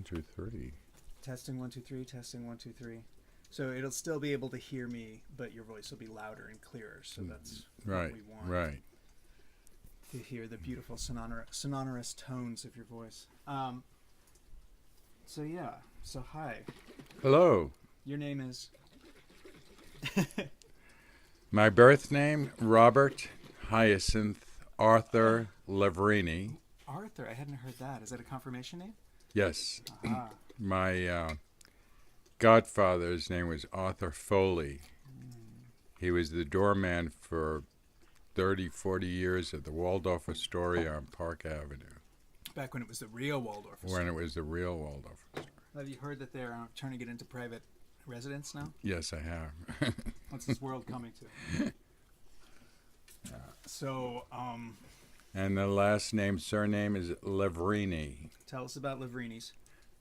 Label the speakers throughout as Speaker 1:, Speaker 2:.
Speaker 1: 2, 3.
Speaker 2: Testing 1, 2, 3. Testing 1, 2, 3. So it'll still be able to hear me, but your voice will be louder and clearer. So that's
Speaker 1: Right,
Speaker 2: what we want.
Speaker 1: right.
Speaker 2: To hear the beautiful sonorous tones of your voice. So yeah. So hi.
Speaker 1: Hello.
Speaker 2: Your name is.
Speaker 1: My birth name, Robert Hyacinth Arthur Levrini.
Speaker 2: Arthur. I hadn't heard that. Is that a confirmation name?
Speaker 1: Yes.
Speaker 2: Aha.
Speaker 1: My godfather's name was Arthur Foley. He was the doorman for 30, 40 years at the Waldorf Astoria on Park Avenue.
Speaker 2: Back when it was the real Waldorf Astoria.
Speaker 1: When it was the real Waldorf Astoria.
Speaker 2: Have you heard that they're turning it into private residence now?
Speaker 1: Yes, I have.
Speaker 2: What's this world coming to?
Speaker 1: And the last name, surname is Levrini.
Speaker 2: Tell us about Levrini's.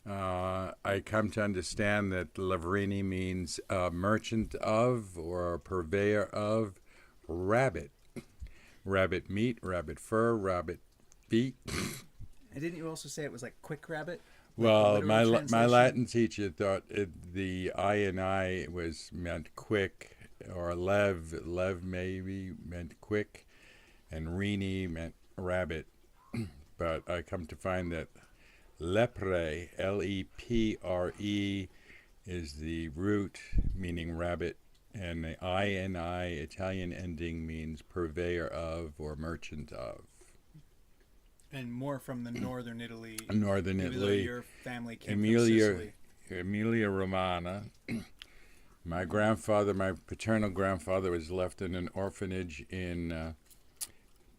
Speaker 1: I come to understand that Levrini means merchant of or purveyor of rabbit. Rabbit meat, rabbit fur, rabbit feet.
Speaker 2: And didn't you also say it was like quick rabbit?
Speaker 1: Well, my Latin teacher thought the I and I was meant quick, or lev maybe meant quick, and rini meant rabbit. But I come to find that lepre, Lepre, is the root meaning rabbit, and the I and I Italian ending means purveyor of or merchant of.
Speaker 2: And more from the northern Italy.
Speaker 1: Northern Italy.
Speaker 2: Your family came from Sicily.
Speaker 1: Emilia Romagna. My paternal grandfather was left in an orphanage in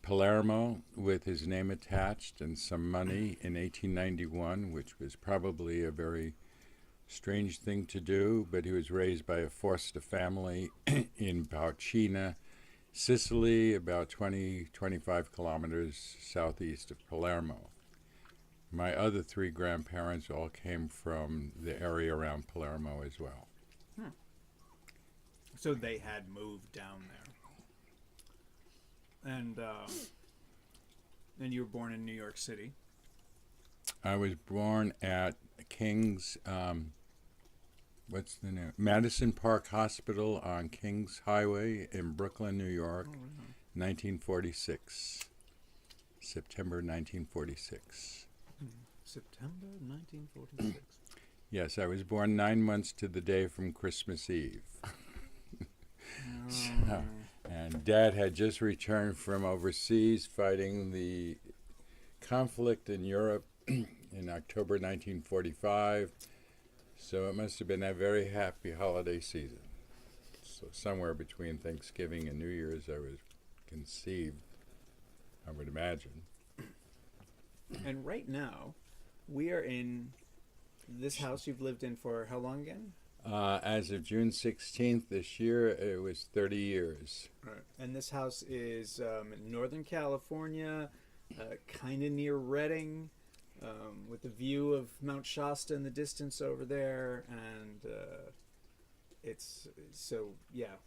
Speaker 1: Palermo with his name attached and some money in 1891, which was probably a very strange thing to do, but he was raised by a foster family in Paucina, Sicily, about 25 kilometers southeast of Palermo. My other 3 grandparents all came from the area around Palermo as well.
Speaker 2: So they had moved down there. And you were born in New York City.
Speaker 1: I was born at King's, what's the name? Madison Park Hospital on Kings Highway in Brooklyn, New York, 1946. September 1946.
Speaker 2: September 1946.
Speaker 1: Yes, I was born 9 months to the day from Christmas Eve. And Dad had just returned from overseas fighting the conflict in Europe in October 1945. So it must have been a very happy holiday season. So somewhere between Thanksgiving and New Year's I was conceived, I would imagine.
Speaker 2: And right now, we are in this house you've lived in for how long again?
Speaker 1: As of June 16th this year, it was 30 years.
Speaker 2: Right. And this house is in Northern California, kind of near Redding, with the view of Mount Shasta in the distance over there. And it's, so, yeah.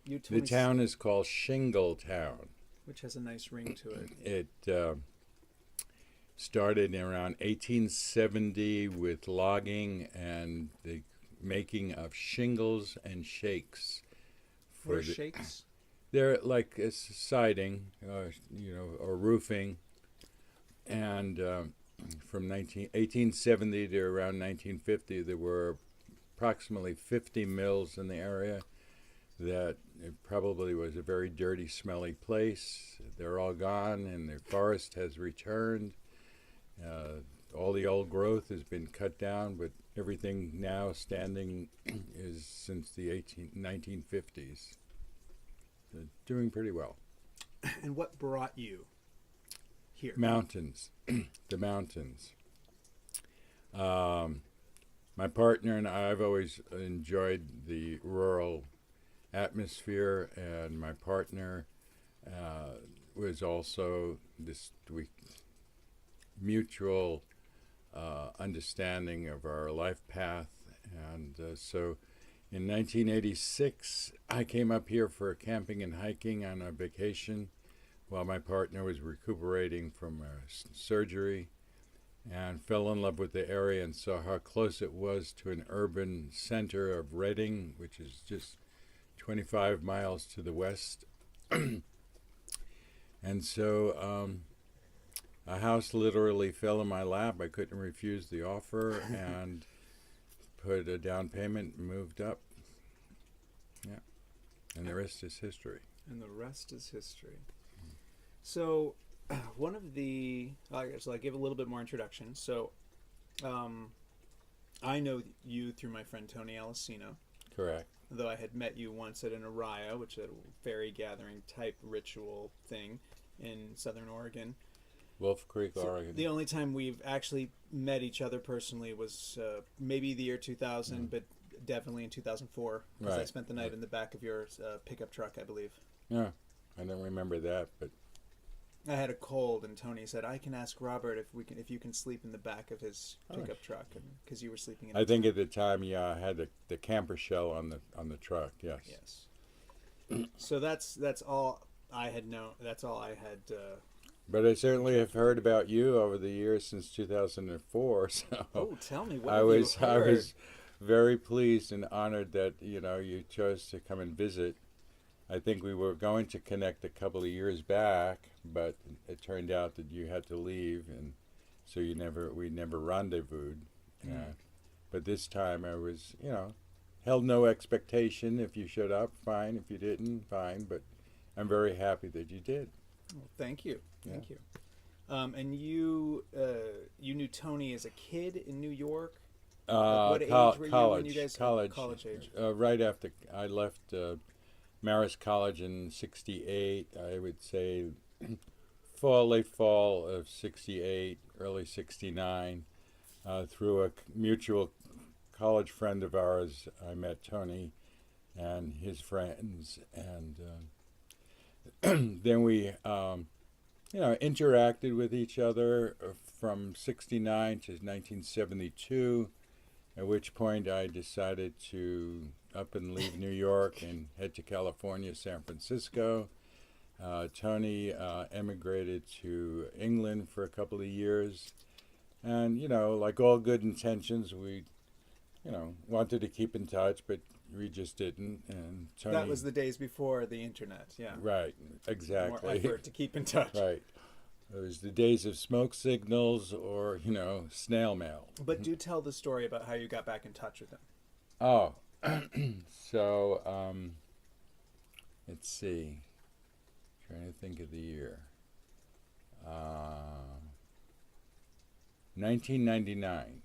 Speaker 1: The town is called Shingletown.
Speaker 2: Which has a nice ring to it.
Speaker 1: It started around 1870 with logging and the making of shingles and shakes.
Speaker 2: What are shakes?
Speaker 1: They're like a siding, or roofing. And from 1870 to around 1950, there were approximately 50 mills in the area. That it probably was a very dirty, smelly place. They're all gone, and the forest has returned. All the old growth has been cut down, but everything now standing is since the 1950s. They're doing pretty well.
Speaker 2: And what brought you here?
Speaker 1: Mountains. The mountains. My partner and I've always enjoyed the rural atmosphere, and my partner was also this mutual understanding of our life path. And so in 1986, I came up here for camping and hiking on a vacation while my partner was recuperating from a surgery. and fell in love with the area and saw how close it was to an urban center of Reading, which is just 25 miles to the west. And so a house literally fell in my lap. I couldn't refuse the offer and put a down payment and moved up. Yeah. And the rest is history.
Speaker 2: And the rest is history. So, one of the... I'll give a little bit more introduction. So, I know you through my friend Tony Alessino.
Speaker 1: Correct.
Speaker 2: Though I had met you once at an Araya, which is a fairy gathering type ritual thing in Southern Oregon.
Speaker 1: Wolf Creek,
Speaker 2: So
Speaker 1: Oregon.
Speaker 2: the only time we've actually met each other personally was maybe the year 2000, but definitely in 2004. Because I
Speaker 1: Right.
Speaker 2: spent the night in the back of your pickup truck, I believe.
Speaker 1: Yeah, I don't remember that, but
Speaker 2: I had a cold, and Tony said, "I can ask Robert if you can sleep in the back of his pickup truck," because you were sleeping in.
Speaker 1: I think at the time, yeah, I had the camper shell on the truck. Yes.
Speaker 2: Yes. So that's all I had known. That's all I had.
Speaker 1: But I certainly have heard about you over the years since 2004. So
Speaker 2: Oh, tell me what
Speaker 1: I
Speaker 2: have
Speaker 1: was
Speaker 2: you
Speaker 1: I
Speaker 2: heard?
Speaker 1: was very pleased and honored that you chose to come and visit. I think we were going to connect a couple of years back, but it turned out that you had to leave, and so we never rendezvoused. But this time I was, held no expectation. If you showed up, fine. If you didn't, fine. But I'm very happy that you did.
Speaker 2: Well, thank you.
Speaker 1: Yeah.
Speaker 2: Thank you. And you knew Tony as a kid in New York. What age were you when you guys college age?
Speaker 1: Right after I left Marist College in '68, I would say late fall of '68, early '69, through a mutual college friend of ours, I met Tony and his friends, and then we interacted with each other from '69 to 1972, at which point I decided to up and leave New York and head to California, San Francisco. Tony emigrated to England for a couple of years. And, like all good intentions, we, wanted to keep in touch, but we just didn't. And Tony...
Speaker 2: That was the days before the internet, yeah.
Speaker 1: Right, exactly.
Speaker 2: More effort to keep in touch.
Speaker 1: Right. It was the days of smoke signals or, snail mail.
Speaker 2: But do tell the story about how you got back in touch with him.
Speaker 1: Oh, so, let's see. Trying to think of the year. 1999.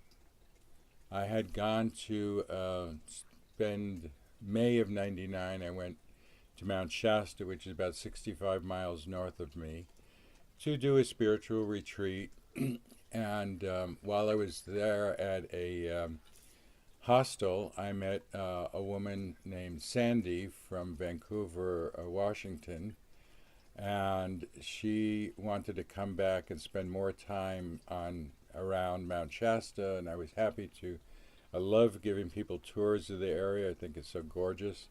Speaker 1: I had gone to spend May of '99. I went to Mount Shasta, which is about 65 miles north of me, to do a spiritual retreat. And while I was there at a hostel, I met a woman named Sandy from Vancouver, Washington, and she wanted to come back and spend more time around Mount Shasta, and I was happy to. I love giving people tours of the area. I think it's so gorgeous.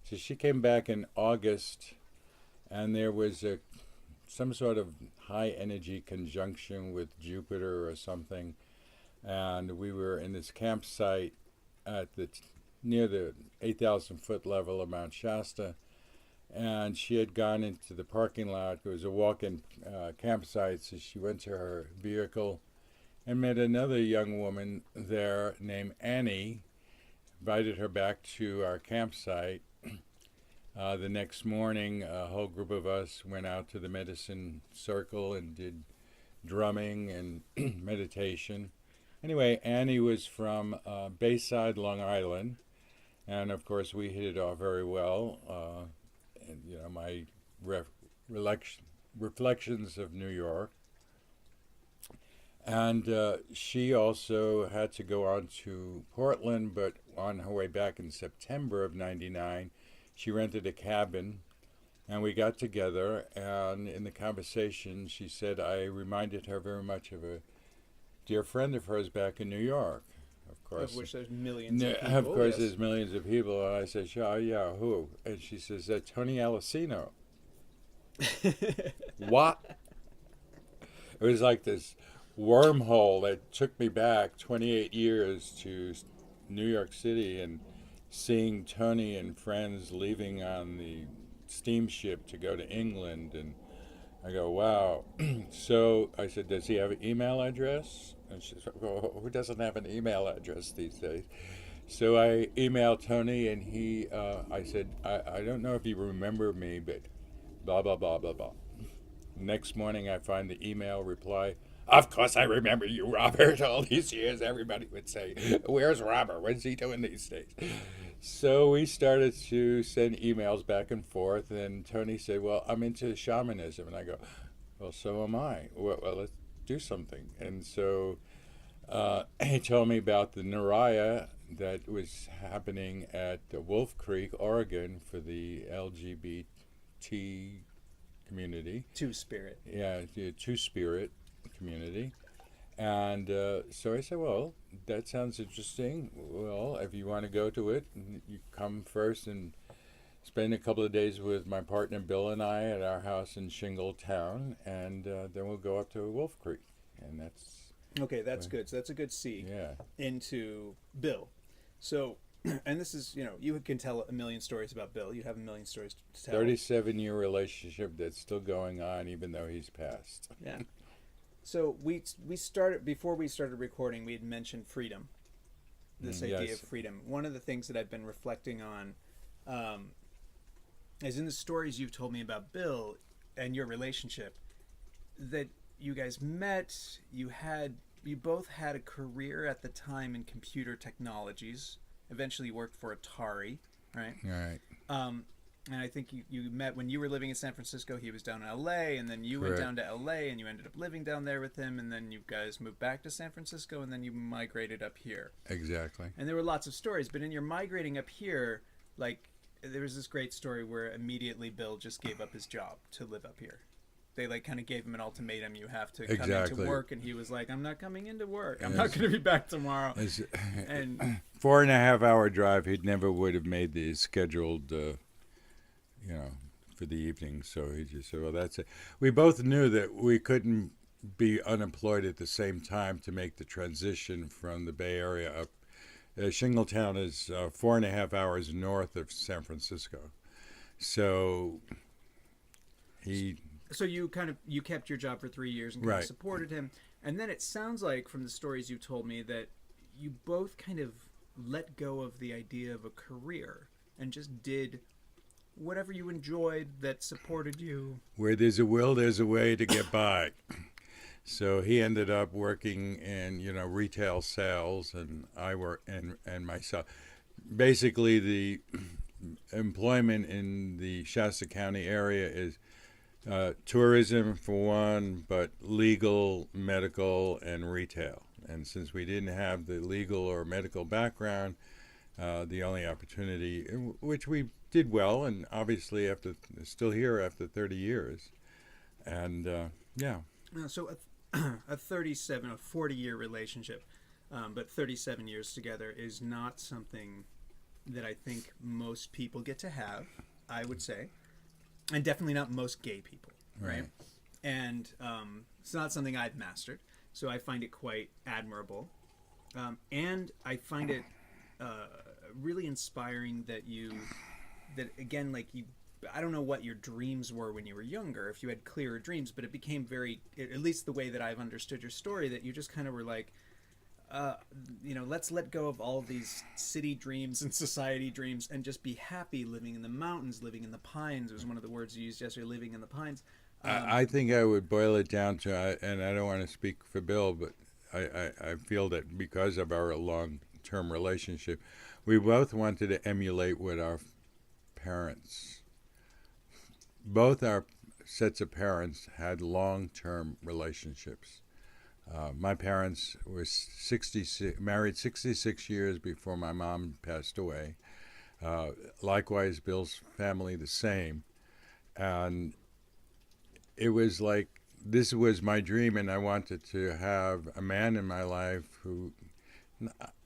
Speaker 1: So she came back in August, and there was some sort of high energy conjunction with Jupiter or something, and we were in this campsite at near the 8,000 foot level of Mount Shasta, and she had gone into the parking lot. It was a walk-in campsite, so she went to her vehicle and met another young woman there named Annie, invited her back to our campsite. The next morning, a whole group of us went out to the medicine circle and did drumming and meditation. Anyway, Annie was from Bayside, Long Island, and of course we hit it off very well. And my reflections of New York. And she also had to go on to Portland, but on her way back in September of '99, she rented a cabin, and we got together, and in the conversation she said I reminded her very much of a dear friend of hers back in New York. Of course.
Speaker 2: Of which there's millions of people.
Speaker 1: Of course,
Speaker 2: yes.
Speaker 1: there's millions of people. And I said, sure, yeah, who? And she says, Tony Alessino. What? It was like this wormhole that took me back 28 years to New York City and seeing Tony and friends leaving on the steamship to go to England. And I go, wow. So I said, does he have an email address? And she said, well, who doesn't have an email address these days? So I emailed Tony, and I said, I don't know if you remember me, but blah, blah, blah, blah, blah. Next morning, I find the email reply. Of course, I remember you, Robert. All these years, everybody would say, where's Robert? What's he doing these days? So we started to send emails back and forth, and Tony said, well, I'm into shamanism. And I go, well, so am I. Well, let's do something. And so he told me about the Naraya that was happening at Wolf Creek, Oregon, for the LGBT community.
Speaker 2: Two-spirit.
Speaker 1: Yeah, the Two-Spirit community. And so I said, well, that sounds interesting. Well, if you want to go to it, you come first and spend a couple of days with my partner Bill and I at our house in Shingletown, and then we'll go up to Wolf Creek. And that's...
Speaker 2: Okay, that's good. So that's a good segue into Bill. So, and this is, you can tell a million stories about Bill. You have a million stories to tell.
Speaker 1: 37-year relationship that's still going on, even though he's passed.
Speaker 2: Yeah. So we started, before we started recording, we had mentioned freedom. This idea of freedom. One of the things that I've been reflecting on, is in the stories you've told me about Bill and your relationship, that you guys met, you both had a career at the time in computer technologies. Eventually you worked for Atari, right?
Speaker 1: Right.
Speaker 2: And I think you met when you were living in San Francisco. He was down in LA, and then you went down to LA, and you ended up living down there with him, and then you guys moved back to San Francisco, and then you migrated up here.
Speaker 1: Exactly.
Speaker 2: And there were lots of stories, but in your migrating up here, like, there was this great story where immediately Bill just gave up his job to live up here. They kind of gave him an ultimatum: you have to come into work, and he was like, "I'm not coming into work. I'm not going to be back tomorrow." And
Speaker 1: 4.5 hour drive, he never would have made the scheduled, for the evening. So he just said, "Well, that's it." We both knew that we couldn't be unemployed at the same time to make the transition from the Bay Area up. Shingletown is 4.5 hours north of San Francisco, so he.
Speaker 2: So you kept your job for 3 years and kind of supported him. And then it sounds like from the stories you told me that you both kind of let go of the idea of a career and just did whatever you enjoyed that supported you.
Speaker 1: Where there's a will, there's a way to get by. So he ended up working in, retail sales, and I work and myself. Basically, the employment in the Shasta County area is tourism for one, but legal, medical, and retail. And since we didn't have the legal or medical background, the only opportunity, which we did well, and obviously still here after 30 years. And
Speaker 2: So a 40-year relationship, but 37 years together is not something that I think most people get to have, I would say. And definitely not most gay people, right? And it's not something I've mastered, so I find it quite admirable. And I find it really inspiring that I don't know what your dreams were when you were younger, if you had clearer dreams, but it became at least the way that I've understood your story, that you just kind of were like, let's let go of all of these city dreams and society dreams and just be happy living in the mountains, living in the pines. It was one of the words you used yesterday, living in the pines.
Speaker 1: I think I would boil it down to, and I don't want to speak for Bill, but I feel that because of our long-term relationship, we both wanted to emulate what our parents, both our sets of parents had long-term relationships. My parents were married 66 years before my mom passed away. Likewise, Bill's family the same. And it was like, this was my dream, and I wanted to have a man in my life who,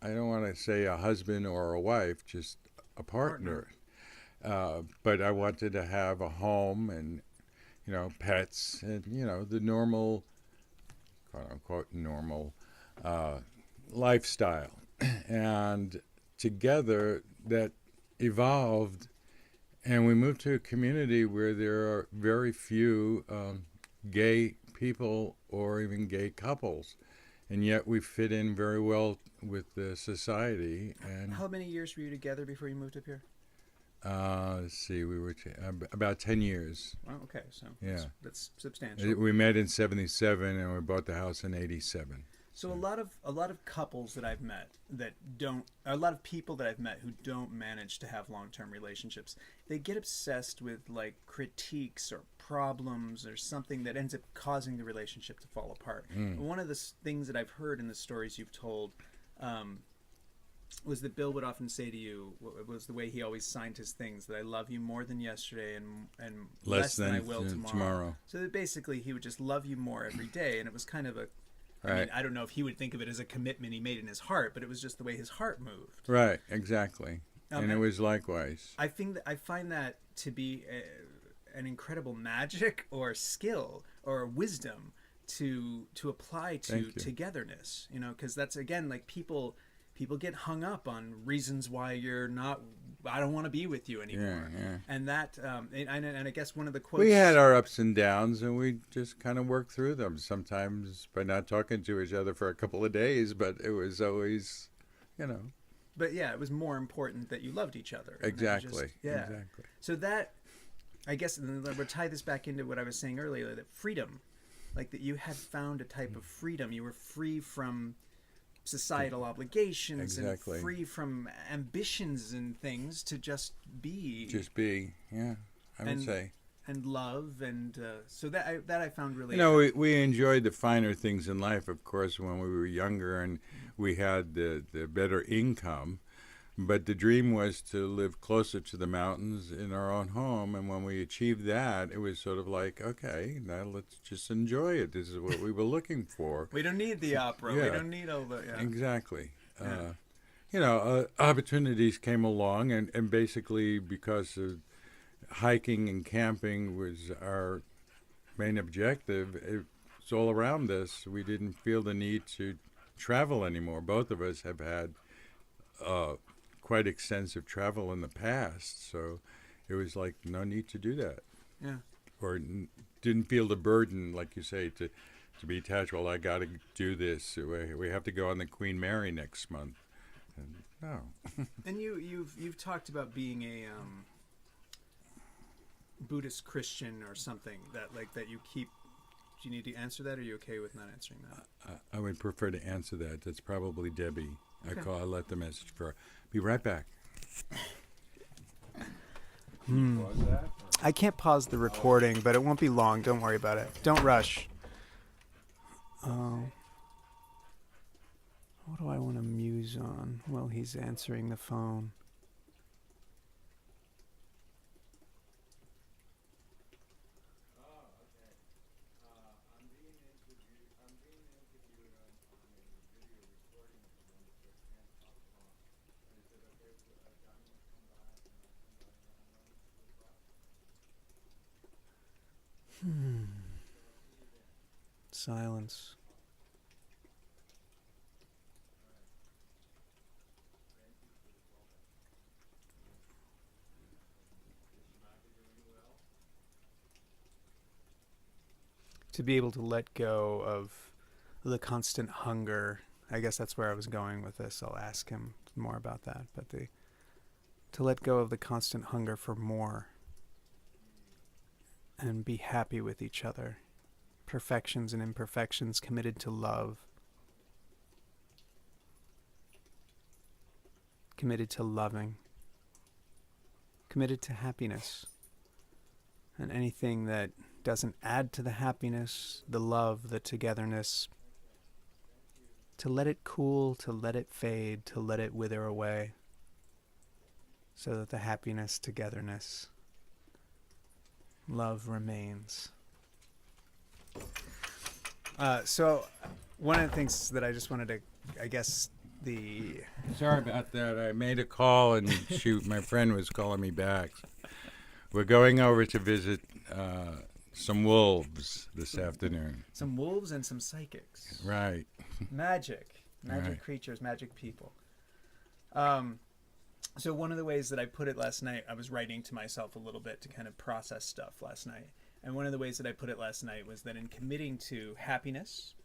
Speaker 1: I don't want to say a husband or a wife, just a partner. But I wanted to have a home and, pets and, the normal quote unquote normal lifestyle. And together that evolved, and we moved to a community where there are very few gay people or even gay couples, and yet we fit in very well with the society. And
Speaker 2: How many years were you together before you moved up here?
Speaker 1: let's see, we were about 10 years.
Speaker 2: Well, okay, so
Speaker 1: Yeah.
Speaker 2: that's substantial.
Speaker 1: We met in 77 and we bought the house in 87.
Speaker 2: So a lot of couples that I've met that don't, a lot of people that I've met who don't manage to have long-term relationships, they get obsessed with like critiques or problems or something that ends up causing the relationship to fall apart. One of the things that I've heard in the stories you've told was that Bill would often say to you, was the way he always signed his things, that I love you more than yesterday and less than I will tomorrow. So that basically he would just love you more every day, and it was kind of a, I mean, I don't know if he would think of it as a commitment he made in his heart, but it was just the way his heart moved.
Speaker 1: Right, exactly. And it was likewise.
Speaker 2: I find that to be an incredible magic or skill or wisdom to apply to togetherness. You know, because that's again like people get hung up on reasons why you're not. I don't want to be with you anymore.
Speaker 1: Yeah.
Speaker 2: And that, and I guess one of the quotes.
Speaker 1: We had our ups and downs, and we just kind of worked through them. Sometimes by not talking to each other for a couple of days, but it was always, you know.
Speaker 2: But yeah, it was more important that you loved each other.
Speaker 1: Exactly.
Speaker 2: Yeah.
Speaker 1: Exactly.
Speaker 2: So that, I guess, and we'll tie this back into what I was saying earlier, that freedom, like that you had found a type of freedom. You were free from societal obligations and free from ambitions and things to just be.
Speaker 1: Just be, yeah, I would say.
Speaker 2: And love, and so that I found really.
Speaker 1: You know, we enjoyed the finer things in life, of course, when we were younger and we had the better income. But the dream was to live closer to the mountains in our own home. And when we achieved that, it was sort of like, okay, now let's just enjoy it. This is what we were looking for.
Speaker 2: We don't need the opera.
Speaker 1: Yeah.
Speaker 2: We don't need all the... Yeah.
Speaker 1: Exactly.
Speaker 2: Yeah.
Speaker 1: You know, opportunities came along, and basically because of hiking and camping was our main objective, it's all around us. We didn't feel the need to travel anymore. Both of us have had quite extensive travel in the past, so it was like no need to do that.
Speaker 2: Yeah.
Speaker 1: Or didn't feel the burden, like you say, to be attached. Well, I got to do this. We have to go on the Queen Mary next month. And no.
Speaker 2: And you've talked about being a Buddhist Christian or something that you keep. Do you need to answer that, or are you okay with not answering that?
Speaker 1: I would prefer to answer that. That's probably Debbie.
Speaker 2: Okay.
Speaker 1: I let the message for her. Be right back.
Speaker 2: I can't pause the recording, but it won't be long. Don't worry about it. Don't rush. What do I want to muse on while he's answering the phone? Silence. To be able to let go of the constant hunger, I guess that's where I was going with this. I'll ask him more about that, but to let go of the constant hunger for more and be happy with each other. Perfections and imperfections, committed to love, committed to loving, committed to happiness, and anything that doesn't add to the happiness, the love, the togetherness, to let it cool, to let it fade, to let it wither away, so that the happiness, togetherness, love remains. So one of the things that I just wanted to, I guess,
Speaker 1: Sorry about that. I made a call, and my friend was calling me back. We're going over to visit some wolves this afternoon.
Speaker 2: Some wolves and some psychics.
Speaker 1: Right.
Speaker 2: Magic
Speaker 1: Right.
Speaker 2: creatures, magic people. So one of the ways that I put it last night, I was writing to myself a little bit to kind of process stuff last night. And one of the ways that I put it last night was that in committing to happiness,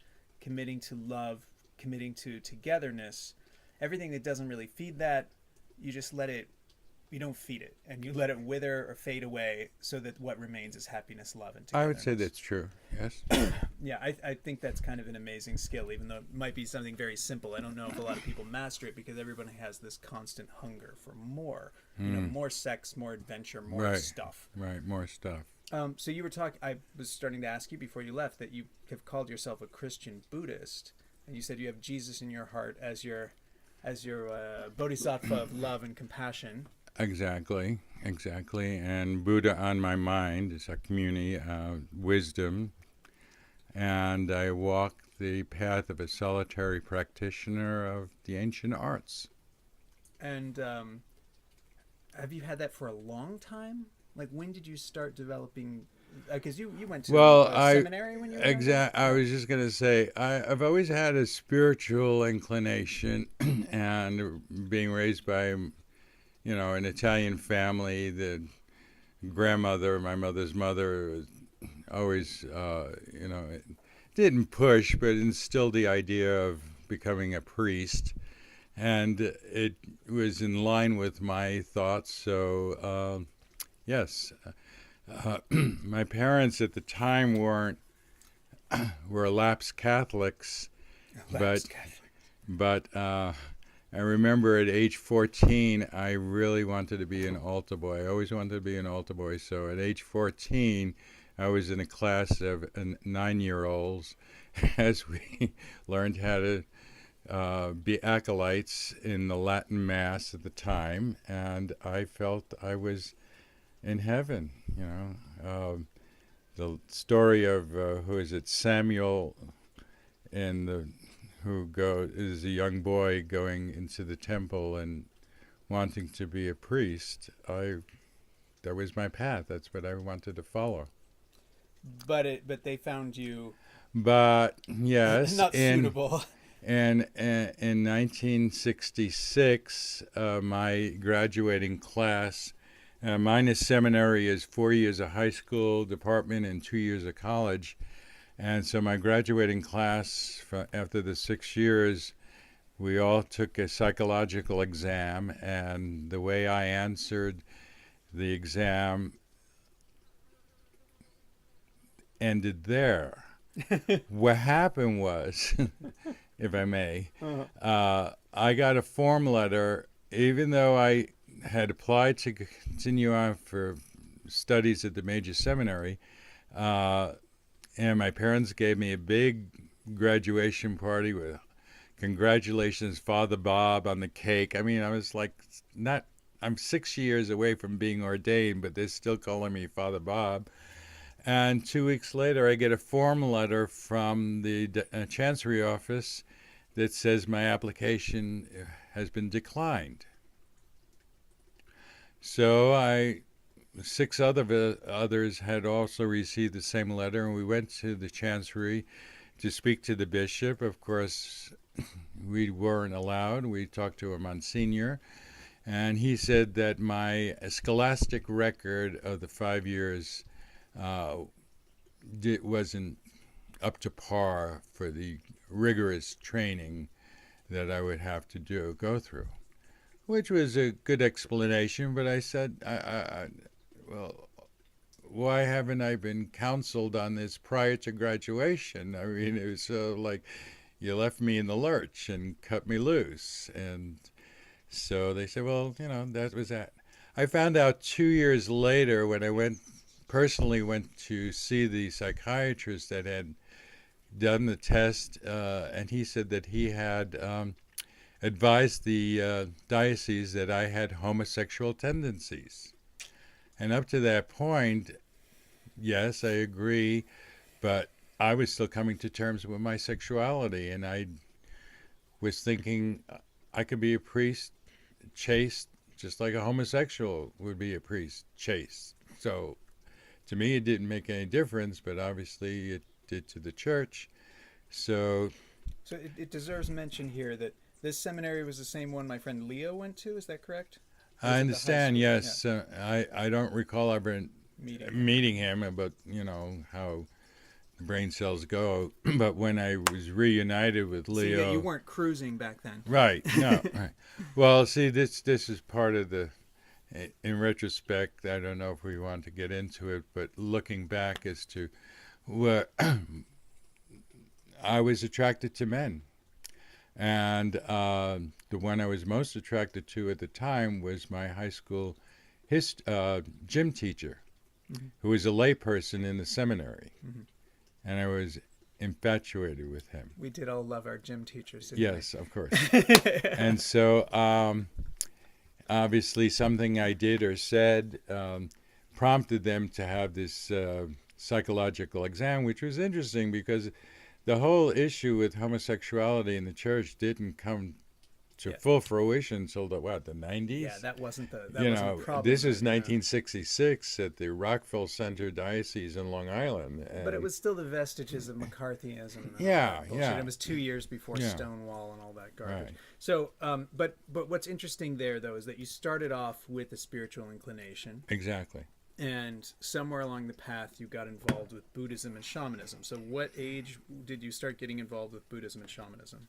Speaker 2: committing to love, committing to togetherness, everything that doesn't really feed that, you just let it, you don't feed it, and you let it wither or fade away so that what remains is happiness, love, and
Speaker 1: I
Speaker 2: togetherness.
Speaker 1: would say that's true. Yes.
Speaker 2: Yeah, I think that's kind of an amazing skill, even though it might be something very simple. I don't know if a lot of people master it because everybody has this constant hunger for more. You know, more sex, more adventure, more
Speaker 1: Right.
Speaker 2: stuff.
Speaker 1: Right. More stuff.
Speaker 2: So you were talking, I was starting to ask you before you left that you have called yourself a Christian Buddhist, and you said you have Jesus in your heart as your bodhisattva of love and compassion.
Speaker 1: Exactly. And Buddha on my mind is a community, wisdom, and I walk the path of a solitary practitioner of the ancient arts.
Speaker 2: And have you had that for a long time? Like, when did you start developing? Because you went to seminary when you were younger?
Speaker 1: I was just going to say, I've always had a spiritual inclination, and being raised by, an Italian family, the grandmother, my mother's mother, was always, didn't push, but instilled the idea of becoming a priest. And it was in line with my thoughts. So, yes, my parents at the time were lapsed Catholics, but I remember at age 14, I really wanted to be an altar boy. I always wanted to be an altar boy. So at age 14, I was in a class of 9-year-olds as we learned how to be acolytes in the Latin Mass at the time, and I felt I was in heaven. The story of Samuel, who is a young boy going into the temple and wanting to be a priest. That was my path. That's what I wanted to follow.
Speaker 2: But they found you.
Speaker 1: But yes,
Speaker 2: not suitable.
Speaker 1: And in 1966, my graduating class, mine is seminary, is 4 years of high school department and 2 years of college. And so my graduating class, after the 6 years, we all took a psychological exam. And the way I answered the exam ended there. What happened was, if I may, I got a form letter, even though I had applied to continue on for studies at the major seminary, and my parents gave me a big graduation party with congratulations, Father Bob, on the cake. I mean, I was like, I'm 6 years away from being ordained, but they're still calling me Father Bob. And 2 weeks later, I get a form letter from the Chancery office that says my application has been declined. So 6 others had also received the same letter, and we went to the Chancery to speak to the bishop. Of course, we weren't allowed. We talked to a Monsignor, and he said that my scholastic record of the 5 years wasn't up to par for the rigorous training that I would have to go through, which was a good explanation. But I said, well, why haven't I been counseled on this prior to graduation? I mean, it was like you left me in the lurch and cut me loose. And so they said, well, that was that. I found out 2 years later when I personally went to see the psychiatrist that had done the test, and he said that he had advised the diocese that I had homosexual tendencies. And up to that point, yes, I agree, but I was still coming to terms with my sexuality, and I was thinking I could be a priest, chaste, just like a homosexual would be a priest, chaste. So to me, it didn't make any difference, but obviously it did to the church. So
Speaker 2: So it deserves mention here that this seminary was the same one my friend Leo went to. Is that correct? Or was
Speaker 1: I
Speaker 2: it the high
Speaker 1: understand,
Speaker 2: school?
Speaker 1: yes. I don't recall ever
Speaker 2: Meeting.
Speaker 1: meeting him, but how the brain cells go. But when I was reunited with
Speaker 2: See, yeah,
Speaker 1: Leo,
Speaker 2: you weren't cruising back then.
Speaker 1: right? No, right. Well, see, this is part of the. In retrospect, I don't know if we want to get into it, but looking back as to what I was attracted to men, and the one I was most attracted to at the time was my high school gym teacher, who was a layperson in the seminary, and I was infatuated with him.
Speaker 2: We did all love our gym teachers. Didn't
Speaker 1: Yes, of course. And so, obviously, something I did or said prompted them to have this psychological exam, which was interesting because the whole issue with homosexuality in the church didn't come to full fruition until the 90s.
Speaker 2: Yeah, that wasn't the problem.
Speaker 1: This is 1966 at the Rockville Center Diocese in Long Island.
Speaker 2: But it was still the vestiges of McCarthyism. And
Speaker 1: Yeah,
Speaker 2: all that bullshit.
Speaker 1: yeah.
Speaker 2: It was 2 years before
Speaker 1: Yeah.
Speaker 2: Stonewall and all that garbage.
Speaker 1: Right.
Speaker 2: So, but what's interesting there though is that you started off with a spiritual inclination,
Speaker 1: Exactly.
Speaker 2: and somewhere along the path you got involved with Buddhism and shamanism. So, what age did you start getting involved with Buddhism and shamanism?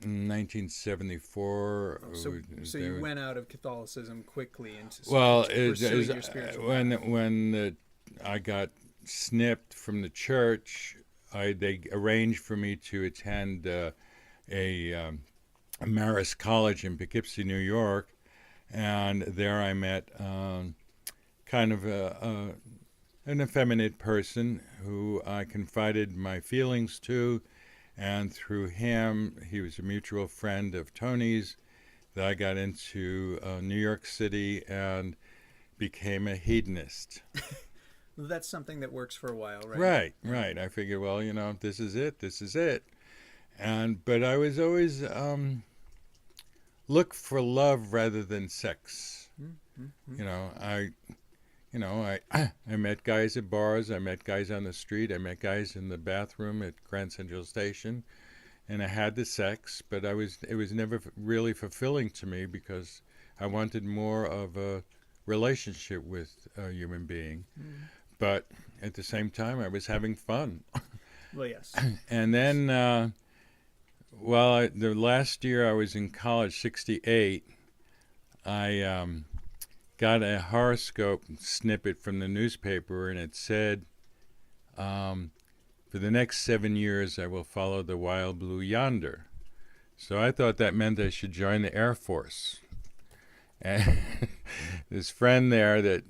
Speaker 1: In 1974.
Speaker 2: So you went out of Catholicism quickly into
Speaker 1: it
Speaker 2: pursuing your spiritual path.
Speaker 1: when I got snipped from the church, they arranged for me to attend a Marist College in Poughkeepsie, New York, and there I met kind of an effeminate person who I confided my feelings to. And through him, he was a mutual friend of Tony's, that I got into New York City and became a hedonist.
Speaker 2: That's something that works for a while, right?
Speaker 1: Right, right. I figured, well, this is it. But I was always look for love rather than sex. I met guys at bars, I met guys on the street, I met guys in the bathroom at Grand Central Station, and I had the sex, but it was never really fulfilling to me because I wanted more of a relationship with a human being. But at the same time, I was having fun.
Speaker 2: Well, yes.
Speaker 1: And then, the last year I was in college, 68, I got a horoscope snippet from the newspaper, and it said, for the next 7 years, I will follow the wild blue yonder. So I thought that meant I should join the Air Force. And this friend there,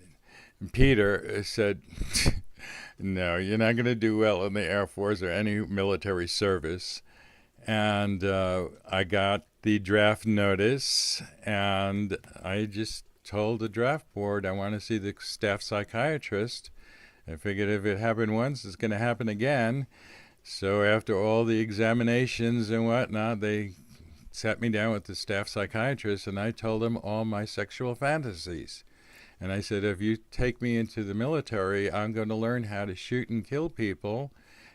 Speaker 1: Peter, said, no, you're not going to do well in the Air Force or any military service. And I got the draft notice, and I just told the draft board I want to see the staff psychiatrist. I figured if it happened once, it's going to happen again. So after all the examinations and whatnot, they sat me down with the staff psychiatrist, and I told him all my sexual fantasies. And I said, if you take me into the military, I'm going to learn how to shoot and kill people.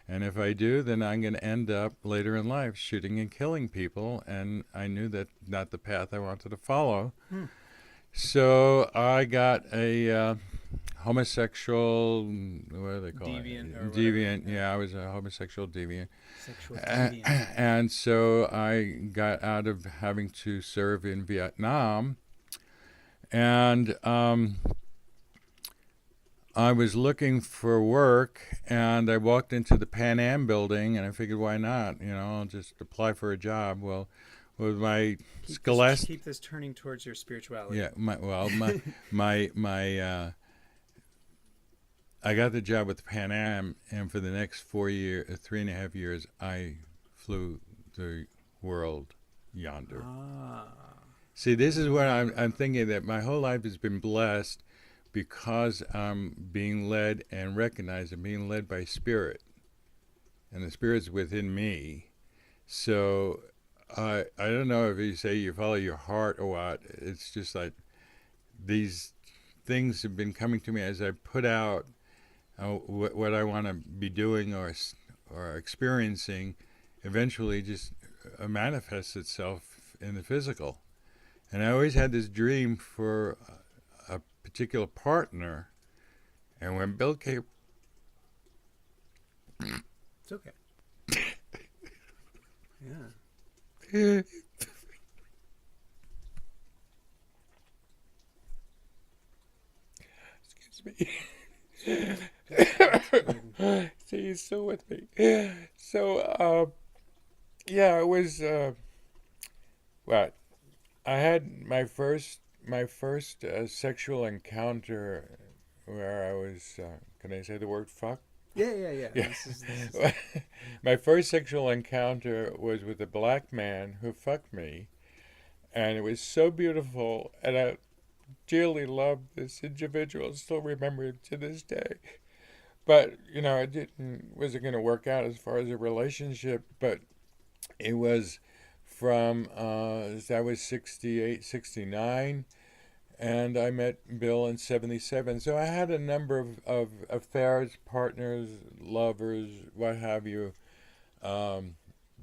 Speaker 1: And if I do, then I'm going to end up later in life shooting and killing people. And I knew that not the path I wanted to follow. So I got a homosexual, what do they call
Speaker 2: Deviant
Speaker 1: it?
Speaker 2: or
Speaker 1: Deviant,
Speaker 2: whatever.
Speaker 1: yeah, I was a homosexual deviant.
Speaker 2: Sexual deviant.
Speaker 1: And so I got out of having to serve in Vietnam. And I was looking for work, and I walked into the Pan Am building, and I figured, why not? I'll just apply for a job. Well, with my scholastic,
Speaker 2: Keep this turning towards your spirituality.
Speaker 1: yeah. I got the job with Pan Am, and for the next 3.5 years, I flew the world yonder. See, this is what I'm thinking, that my whole life has been blessed because I'm being led and recognized. I'm being led by Spirit, and the Spirit's within me. So I don't know if you say you follow your heart or what. It's just like these things have been coming to me as I put out what I want to be doing or experiencing eventually just manifests itself in the physical. And I always had this dream for a particular partner. And when Bill came...
Speaker 2: It's okay. Yeah.
Speaker 1: Excuse me. See, he's still with me. So, yeah, it was... what? I had my first sexual encounter where I was, can I say the word fuck?
Speaker 2: Yeah.
Speaker 1: Yeah.
Speaker 2: This is
Speaker 1: My first sexual encounter was with a black man who fucked me, and it was so beautiful, and I dearly loved this individual, still remember him to this day. But, it wasn't going to work out as far as a relationship, but it was from, I was 68, 69, and I met Bill in 77. So I had a number of affairs, partners, lovers, what have you,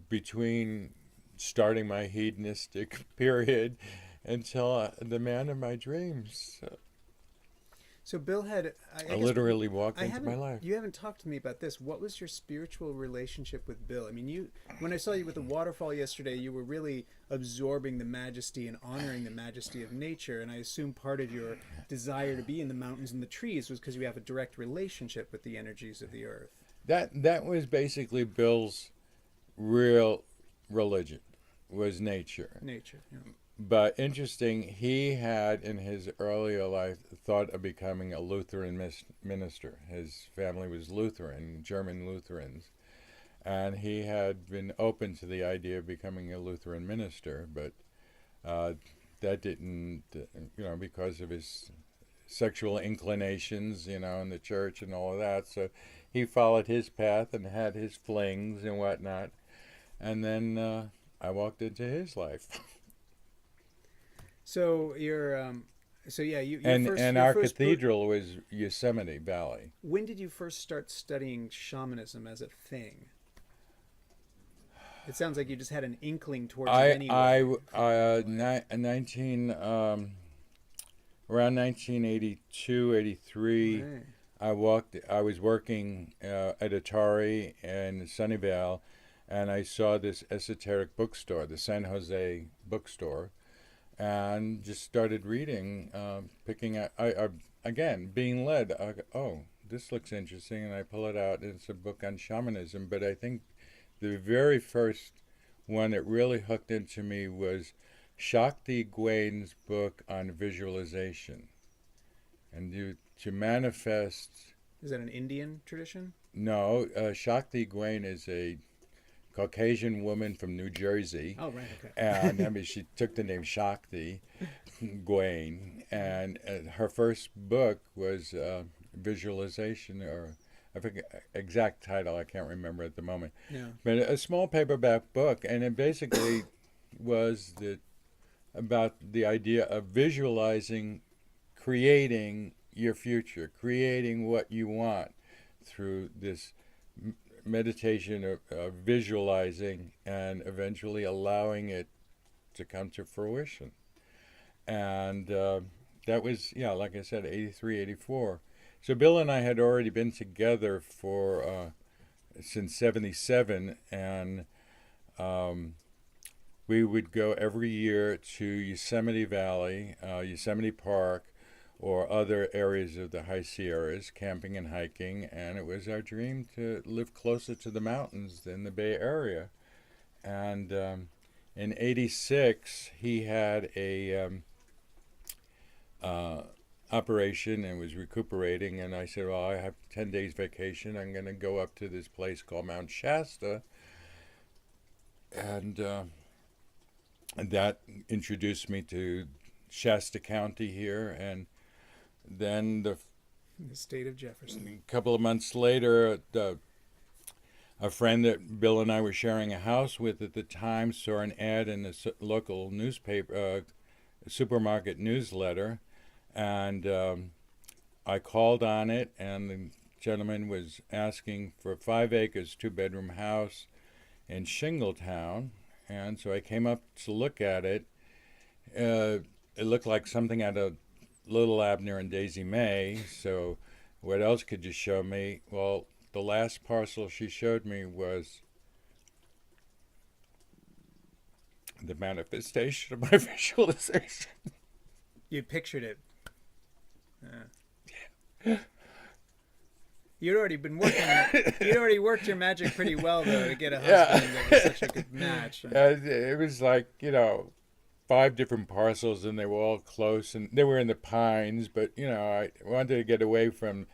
Speaker 1: between starting my hedonistic period until the man of my dreams
Speaker 2: So Bill had... I guess
Speaker 1: literally walked into my life.
Speaker 2: You haven't talked to me about this. What was your spiritual relationship with Bill? I mean, when I saw you with the waterfall yesterday, you were really absorbing the majesty and honoring the majesty of nature. And I assume part of your desire to be in the mountains and the trees was because you have a direct relationship with the energies of the earth.
Speaker 1: That was basically Bill's real religion, was nature.
Speaker 2: Nature, yeah.
Speaker 1: But interesting, he had in his earlier life thought of becoming a Lutheran minister. His family was Lutheran, German Lutherans, and he had been open to the idea of becoming a Lutheran minister, but that didn't, because of his sexual inclinations, in the church and all of that. So he followed his path and had his flings and whatnot, and then I walked into his life.
Speaker 2: So your
Speaker 1: our cathedral was Yosemite Valley.
Speaker 2: When did you first start studying shamanism as a thing? It sounds like you just had an inkling towards it anyway.
Speaker 1: Around 1982, 83,
Speaker 2: Right.
Speaker 1: I was working at Atari in Sunnyvale, and I saw this esoteric bookstore, the San Jose bookstore, and just started reading, picking out, again, being led. I go, oh, this looks interesting, and I pull it out. It's a book on shamanism, but I think the very first one that really hooked into me was Shakti Gwain's book on visualization. And to manifest...
Speaker 2: Is that an Indian tradition?
Speaker 1: No, Shakti Gwain is a Caucasian woman from New Jersey.
Speaker 2: Oh, right, okay.
Speaker 1: And she took the name Shakti Gwain, and her first book was visualization, or I forget exact title, I can't remember at the moment.
Speaker 2: Yeah.
Speaker 1: But a small paperback book, and it basically was about the idea of visualizing, creating your future, creating what you want through this meditation of visualizing and eventually allowing it to come to fruition. And that was, like I said, 83, 84. So Bill and I had already been together since 77, and we would go every year to Yosemite Valley, Yosemite Park, or other areas of the high Sierras, camping and hiking, and it was our dream to live closer to the mountains than the Bay Area. And in 86, he had a operation and was recuperating, and I said, well, I have 10 days vacation. I'm going to go up to this place called Mount Shasta, and that introduced me to Shasta County here, and then
Speaker 2: the state of Jefferson.
Speaker 1: A couple of months later, a friend that Bill and I were sharing a house with at the time saw an ad in the local newspaper, supermarket newsletter, and I called on it, and gentleman was asking for 5 acres, 2-bedroom house in Shingletown, and so I came up to look at it. It looked like something out of Little Abner and Daisy May. So, what else could you show me? Well, the last parcel she showed me was the manifestation of my visualization.
Speaker 2: You pictured it. You'd already been working. You'd already worked your magic pretty well, though, to get a husband that was such a good match.
Speaker 1: It was like, 5 different parcels, and they were all close, and they were in the pines. But I wanted to get away from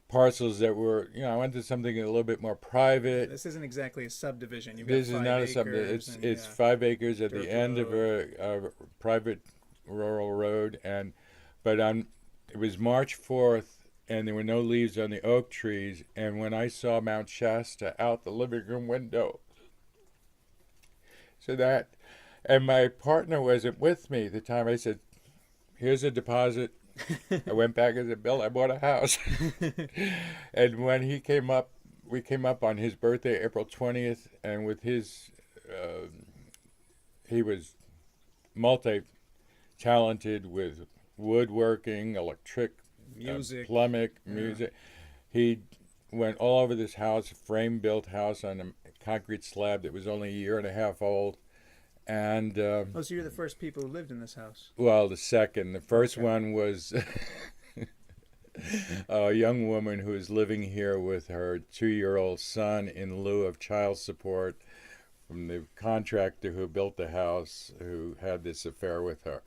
Speaker 1: parcels that were, I wanted something a little bit more private.
Speaker 2: This isn't exactly a subdivision. You've
Speaker 1: This
Speaker 2: got
Speaker 1: is
Speaker 2: 5
Speaker 1: not a
Speaker 2: acres
Speaker 1: subdivision.
Speaker 2: and,
Speaker 1: It's 5 acres at
Speaker 2: dirt
Speaker 1: the end of a private rural road, it was March 4th, and there were no leaves on the oak trees. And when I saw Mount Shasta out the living room window, and my partner wasn't with me at the time, I said, "Here's a deposit." I went back and said, "Bill, I bought a house." And when we came up on his birthday, April 20th, and with his, he was multi-talented with woodworking, electric,
Speaker 2: music,
Speaker 1: plumbing, music. He went all over this house, frame-built house on a concrete slab that was only a year and a half old. And
Speaker 2: so you're the first people who lived in this house?
Speaker 1: Well, the second. The first one was a young woman who was living here with her 2-year-old son in lieu of child support from the contractor who built the house, who had this affair with her.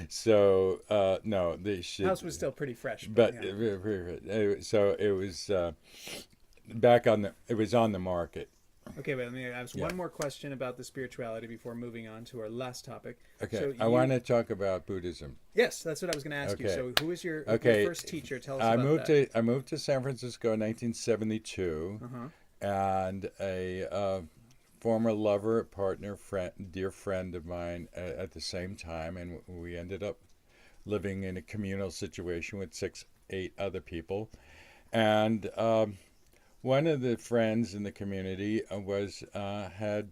Speaker 1: So no, the
Speaker 2: house was still pretty fresh,
Speaker 1: but
Speaker 2: yeah.
Speaker 1: So it was back on the. It was on the market.
Speaker 2: Okay, but let me ask one more question about the spirituality before moving on to our last topic.
Speaker 1: Okay,
Speaker 2: so
Speaker 1: I want to talk about Buddhism.
Speaker 2: Yes, that's what I was going to ask you.
Speaker 1: Okay.
Speaker 2: So, who was your first teacher? Tell us about that.
Speaker 1: I moved to San Francisco in 1972, and a former lover, partner, dear friend of mine at the same time, and we ended up living in a communal situation with 8 other people, and one of the friends in the community had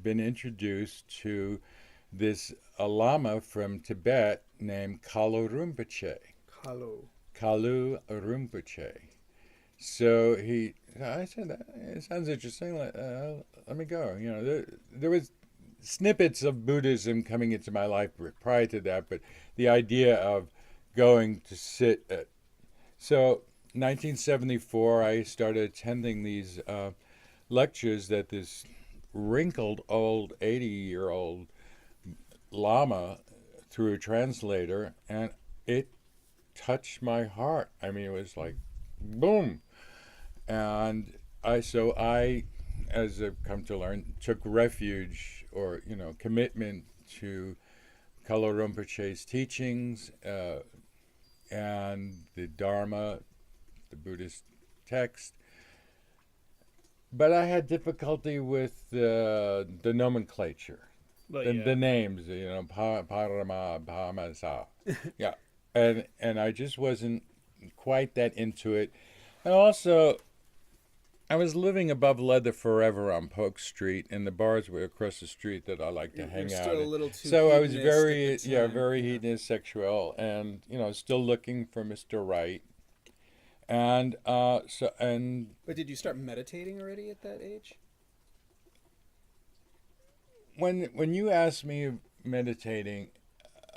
Speaker 1: been introduced to this lama from Tibet named Kalu Rinpoche. Kalu Rinpoche. So I said, it sounds interesting. Let me go. There was snippets of Buddhism coming into my life prior to that, but the idea of going to sit at. So 1974, I started attending these lectures that this wrinkled old 80-year-old lama through a translator, and it touched my heart. I mean, it was like, boom. And I, as I've come to learn, took refuge or, commitment to Kalu Rinpoche's teachings and the Dharma, the Buddhist text. But I had difficulty with the nomenclature, the names, Parama, Bhamasa. Yeah. And I just wasn't quite that into it. And also, I was living above Leather Forever on Polk Street, and the bars were across the street that I like to hang out
Speaker 2: still
Speaker 1: in.
Speaker 2: a little too
Speaker 1: So I was
Speaker 2: hedonist
Speaker 1: very hedonist, sexual, and still looking for Mr. Right. And
Speaker 2: But did you start meditating already at that age?
Speaker 1: When you ask me meditating,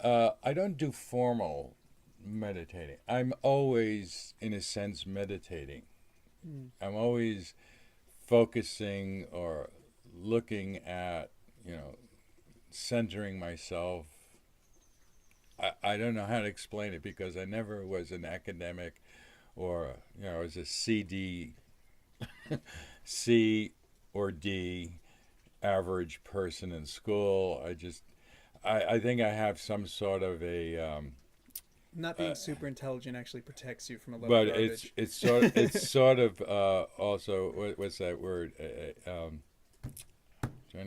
Speaker 1: I don't do formal meditating. I'm always, in a sense, meditating. I'm always focusing or looking at, centering myself. I don't know how to explain it because I never was an academic or, as a C or D average person in school. I think I have some sort of a...
Speaker 2: Not being super intelligent actually protects you from a lot
Speaker 1: but
Speaker 2: of garbage.
Speaker 1: it's sort of also, what's that word? Trying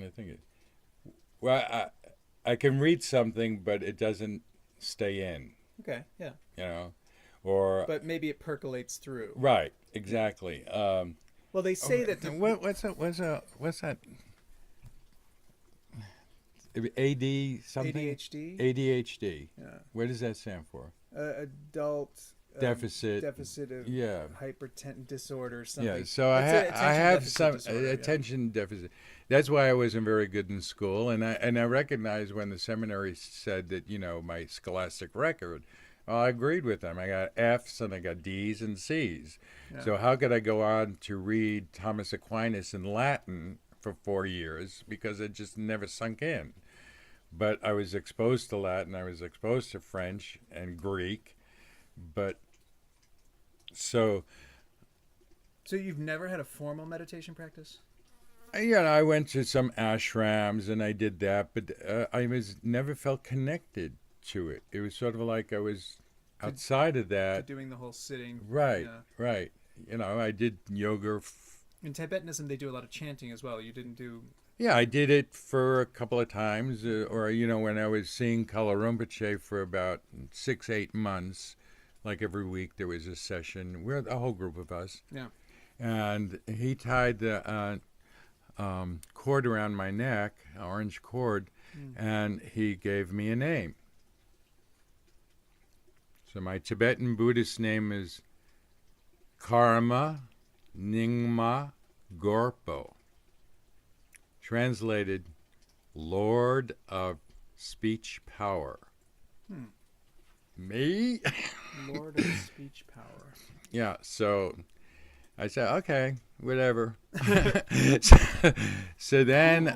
Speaker 1: to think. Well, I can read something, but it doesn't stay in.
Speaker 2: Okay, yeah.
Speaker 1: or
Speaker 2: But maybe it percolates through.
Speaker 1: right, exactly.
Speaker 2: Well, they say that
Speaker 1: What's that? AD something?
Speaker 2: ADHD,
Speaker 1: ADHD.
Speaker 2: yeah,
Speaker 1: What does that stand for?
Speaker 2: adult
Speaker 1: Deficit.
Speaker 2: deficit of
Speaker 1: Yeah.
Speaker 2: hypertension disorder or something.
Speaker 1: Yeah, so I have some attention deficit. That's why I wasn't very good in school, and I recognized when the seminary said that my scholastic record. Well, I agreed with them. I got F's and I got D's and C's.
Speaker 2: Yeah.
Speaker 1: So how could I go on to read Thomas Aquinas in Latin for 4 years because it just never sunk in? But I was exposed to Latin. I was exposed to French and Greek, but so
Speaker 2: you've never had a formal meditation practice?
Speaker 1: I went to some ashrams and I did that, but I was never felt connected to it. It was sort of like I was outside of that.
Speaker 2: Doing the whole sitting.
Speaker 1: Right,
Speaker 2: Yeah.
Speaker 1: right. I did yoga.
Speaker 2: In Tibetanism, they do a lot of chanting as well. You didn't do...
Speaker 1: Yeah, I did it for a couple of times, or when I was seeing Kala Rinpoche for about 6-8 months, like every week there was a session. We're a whole group of us.
Speaker 2: Yeah.
Speaker 1: And he tied the cord around my neck, orange cord, and he gave me a name. So my Tibetan Buddhist name is Karma Nyingma Gorpo. Translated, Lord of Speech Power. Me?
Speaker 2: Lord of Speech Power.
Speaker 1: Yeah, so I said, okay, whatever. so then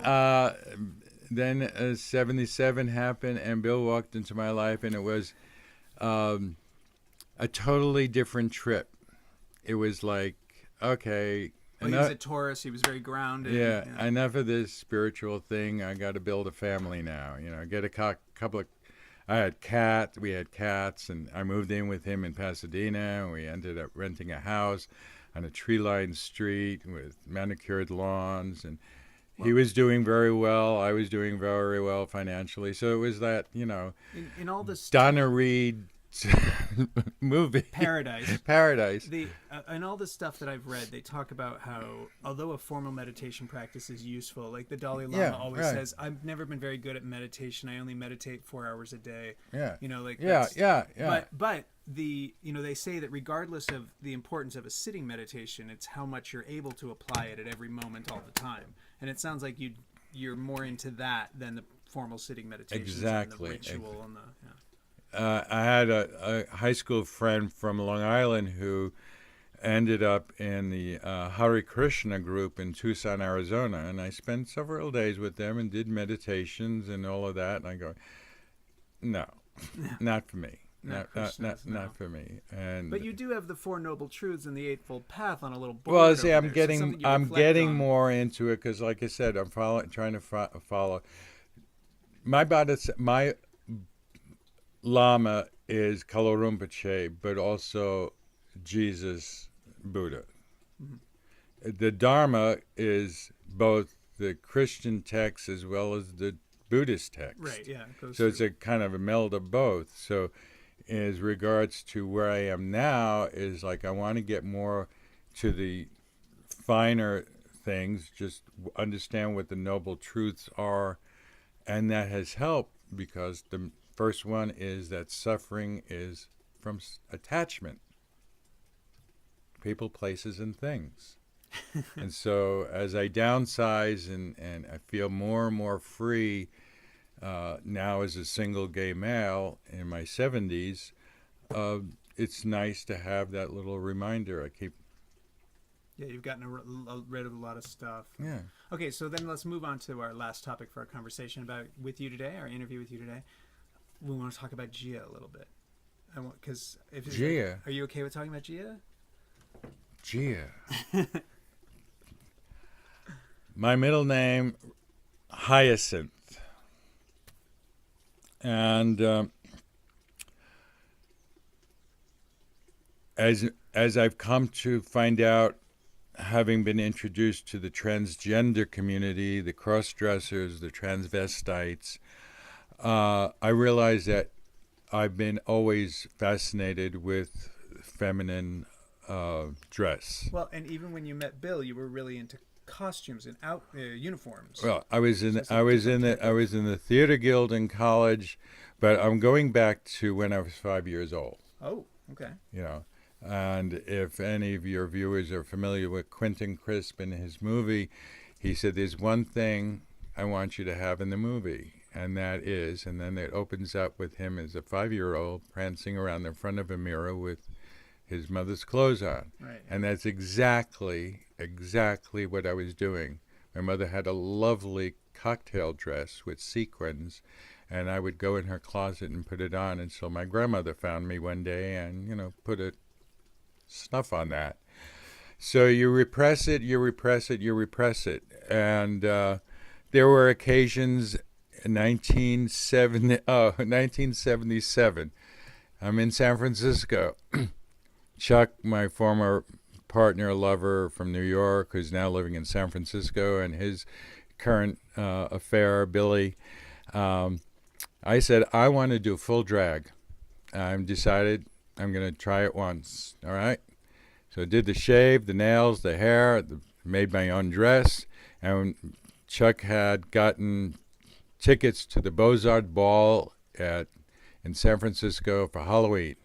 Speaker 1: 77 happened, and Bill walked into my life, and it was a totally different trip. It was like, okay.
Speaker 2: Well, he was a Taurus. He was very grounded.
Speaker 1: Yeah, enough of this spiritual thing. I got to build a family now. Get a couple of. We had cats, and I moved in with him in Pasadena. And we ended up renting a house on a tree-lined street with manicured lawns, and he was doing very well. I was doing very well financially. So it was that,
Speaker 2: in all this
Speaker 1: Donna Reed movie. Paradise.
Speaker 2: In all the stuff that I've read, they talk about how, although a formal meditation practice is useful, like the Dalai Lama always says, I've never been very good at meditation. I only meditate 4 hours a day.
Speaker 1: Yeah.
Speaker 2: But they say that regardless of the importance of a sitting meditation, it's how much you're able to apply it at every moment all the time. And it sounds like you're more into that than the formal sitting meditation.
Speaker 1: Exactly.
Speaker 2: And the ritual and the... Yeah.
Speaker 1: I had a high school friend from Long Island who ended up in the Hare Krishna group in Tucson, Arizona, and I spent several days with them and did meditations and all of that. And I go, no, not for me. Not for me.
Speaker 2: But you do have the Four Noble Truths and the Eightfold Path on a little board.
Speaker 1: Well, see, I'm getting more into it because, like I said, I'm trying to follow. My Lama is Kala Rinpoche, but also Jesus, Buddha. Mm-hmm. The Dharma is both the Christian text as well as the Buddhist text.
Speaker 2: Right, yeah.
Speaker 1: It's a kind of a meld of both. So as regards to where I am now is like I want to get more to the finer things, just understand what the noble truths are, and that has helped because the first one is that suffering is from attachment. People, places, and things. And so as I downsize and I feel more and more free now as a single gay male in my 70s, it's nice to have that little reminder.
Speaker 2: Yeah, you've gotten rid of a lot of stuff.
Speaker 1: Yeah.
Speaker 2: Okay, so then let's move on to our last topic for our conversation our interview with you today. We want to talk about Gia a little bit.
Speaker 1: Gia?
Speaker 2: Are you okay with talking about Gia?
Speaker 1: Gia. My middle name, Hyacinth. And as I've come to find out, having been introduced to the transgender community, the cross-dressers, the transvestites, I realize that I've been always fascinated with feminine dress.
Speaker 2: Well, and even when you met Bill, you were really into costumes and uniforms.
Speaker 1: Well, I was in
Speaker 2: So it's a
Speaker 1: I was in
Speaker 2: different
Speaker 1: the I was in the theater guild in college, but I'm going back to when I was 5 years old.
Speaker 2: Oh, okay.
Speaker 1: You know, and if any of your viewers are familiar with Quentin Crisp and his movie, he said there's one thing I want you to have in the movie, and that is, and then it opens up with him as a 5-year-old prancing around in front of a mirror with his mother's clothes on.
Speaker 2: Right.
Speaker 1: And that's exactly what I was doing. My mother had a lovely cocktail dress with sequins, and I would go in her closet and put it on until my grandmother found me one day and, put a snuff on that. So you repress it. And there were occasions in 1977. I'm in San Francisco. Chuck, my former partner, lover from New York, who's now living in San Francisco, and his current affair, Billy, I said, I want to do full drag. I've decided I'm going to try it once, all right? So I did the shave, the nails, the hair, made my own dress, and Chuck had gotten tickets to the Beaux-Arts Ball in San Francisco for Halloween.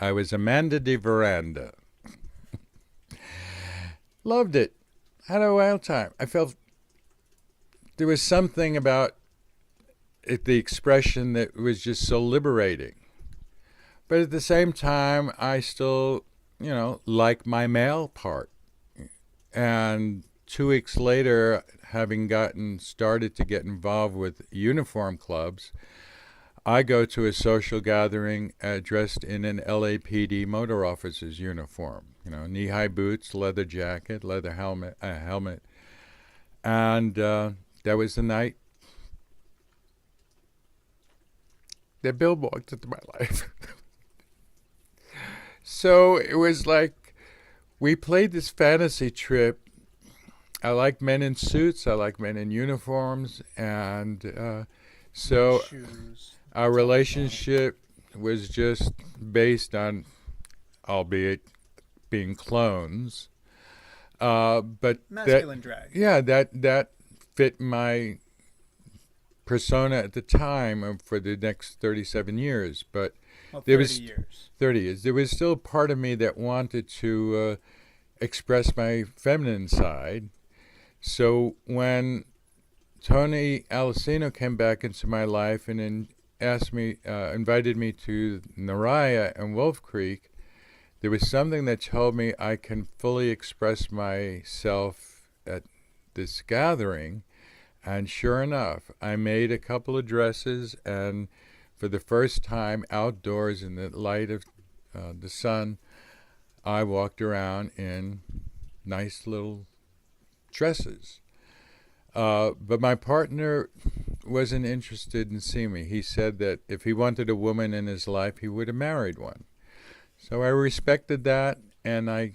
Speaker 1: I was Amanda de Veranda. Loved it. Had a wild time. I felt there was something about it, the expression, that was just so liberating. But at the same time, I still, like my male part. And 2 weeks later, having started to get involved with uniform clubs, I go to a social gathering dressed in an LAPD motor officer's uniform. Knee-high boots, leather jacket, leather helmet. And that was the night that Bill walked into my life. So it was like we played this fantasy trip. I like men in suits. I like men in uniforms. And so
Speaker 2: Shoes.
Speaker 1: our relationship was just based on, albeit being clones, but
Speaker 2: Masculine drag.
Speaker 1: Yeah, that fit my persona at the time for the next 37 years. But
Speaker 2: Well, 30
Speaker 1: there was
Speaker 2: years.
Speaker 1: 30 years. There was still part of me that wanted to express my feminine side. So when Tony Alessino came back into my life and invited me to Naraya and Wolf Creek, there was something that told me I can fully express myself at this gathering. And sure enough, I made a couple of dresses, and for the first time outdoors in the light of the sun, I walked around in nice little dresses. But my partner wasn't interested in seeing me. He said that if he wanted a woman in his life, he would have married one. So I respected that, and I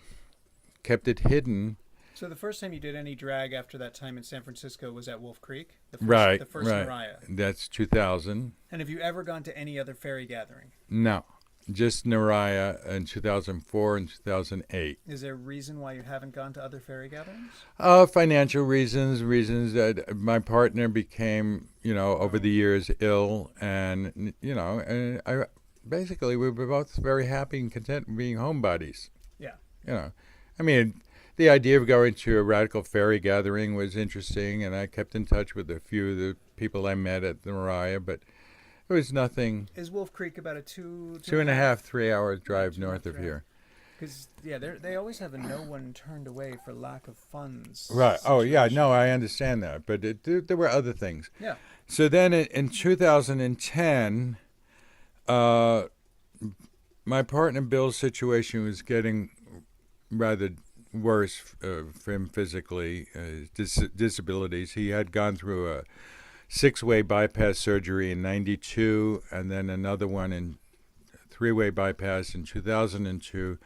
Speaker 1: kept it hidden.
Speaker 2: So the first time you did any drag after that time in San Francisco was at Wolf Creek? The first
Speaker 1: right.
Speaker 2: Naraya.
Speaker 1: That's 2000.
Speaker 2: And have you ever gone to any other faerie gathering?
Speaker 1: No, just Naraya in 2004 and 2008.
Speaker 2: Is there a reason why you haven't gone to other faerie gatherings?
Speaker 1: Financial reasons that my partner became, over the years ill, and, and I basically we were both very happy and content being homebodies.
Speaker 2: Yeah.
Speaker 1: I mean, the idea of going to a radical faerie gathering was interesting, and I kept in touch with a few of the people I met at the Mariah, but it was nothing.
Speaker 2: Is Wolf Creek about a two
Speaker 1: and a half, 3 hour drive north of here?
Speaker 2: Because they always have a no one turned away for lack of funds.
Speaker 1: Right. Oh yeah.
Speaker 2: situation.
Speaker 1: No, I understand that, but there were other things.
Speaker 2: Yeah.
Speaker 1: So then in 2010, my partner Bill's situation was getting rather worse for him physically, disabilities. He had gone through a 6-way bypass surgery in 92, and then another one in 3-way bypass in 2002.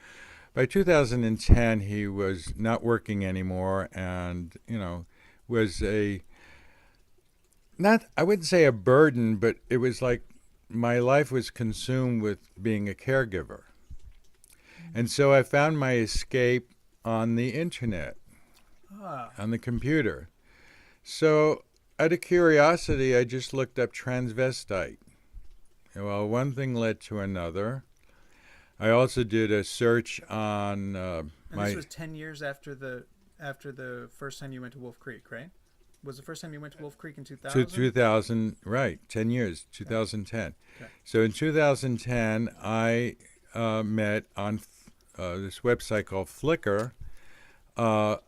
Speaker 1: By 2010, he was not working anymore, and was I wouldn't say a burden, but it was like my life was consumed with being a caregiver. And so I found my escape on the internet, on the computer. So out of curiosity, I just looked up transvestite. Well, one thing led to another. I also did a search on
Speaker 2: And this was 10 years after the first time you went to Wolf Creek, right? Was the first time you went to Wolf Creek in 2000?
Speaker 1: 2000, right, 10 years, 2010.
Speaker 2: Okay.
Speaker 1: So in 2010, I met on this website called Flickr a